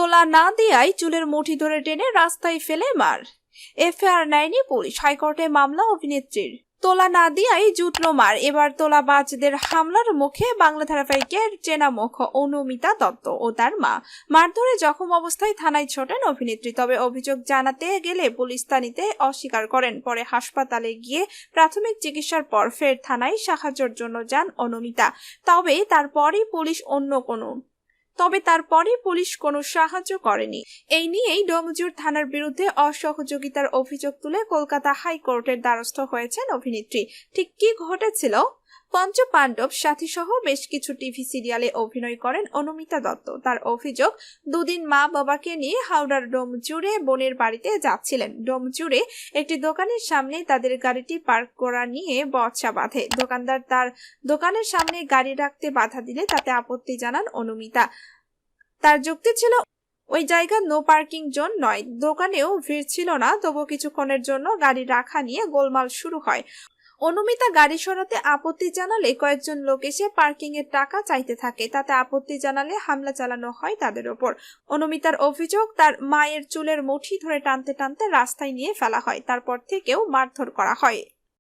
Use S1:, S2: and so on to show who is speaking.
S1: তোলা না দেয়ায় চুলের মুঠি ধরে টেনে রাস্তায় ফেলে মার। এফআইআর নেয়নি পুলিশ, হাইকোর্টে মামলা অভিনেত্রীর। তোলা না দিয়াই জুটল মার। এবার তোলাবাজদের হামলার মুখে বাংলা ধারাবাহিকের চেনা মুখ অনুমিতা দত্ত ও তার মা। মারধরে জখম অবস্থায় থানায় ছোটেন অভিনেত্রী। তবে অভিযোগ জানাতে গেলে পুলিশ তা নিতে অস্বীকার করেন। পরে হাসপাতালে গিয়ে প্রাথমিক চিকিৎসার পর ফের থানায় সাহায্যের জন্য যান অনুমিতা। তবে তারপরই পুলিশ কোনো সাহায্য করেনি। এই নিয়েই ডোমজুড় থানার বিরুদ্ধে অসহযোগিতার অভিযোগ তুলে কলকাতা হাইকোর্টের দ্বারস্থ হয়েছেন অভিনেত্রী। ঠিক কি ঘটেছিল? পঞ্চপাণ্ডব সাথী সহ বেশ কিছু টিভি সিরিয়ালে অভিনয় করেন অনুমিতা দত্ত। তার অভিযোগ, দুদিন মা বাবাকে নিয়ে হাওড়ার ডোমজুড়ে বোনের বাড়িতে যাচ্ছিলেন। ডোমজুড়ে একটি দোকানের সামনে তাদের গাড়িটি পার্ক করা নিয়ে বচসা বাঁধে। দোকানদার তার দোকানের সামনে গাড়ি রাখতে বাধা দিলে তাতে আপত্তি জানান অনুমিতা। তার যুক্তি ছিল, ওই জায়গা নো পার্কিং জোন নয়, দোকানেও ভিড় ছিল না। তবু কিছুক্ষণের জন্য গাড়ি রাখা নিয়ে গোলমাল শুরু হয়। অনুমিতা গাড়ি সরাতে আপত্তি জানালে কয়েকজন লোক এসে পার্কিং এর টাকা চাইতে থাকে। তাতে আপত্তি জানালে হামলা চালানো হয় তাদের ওপর। অনুমিতার অভিযোগ, তার মায়ের চুলের মুঠি ধরে টানতে টানতে রাস্তায় নিয়ে ফেলা হয়। তারপর থেকেও মারধর করা হয়।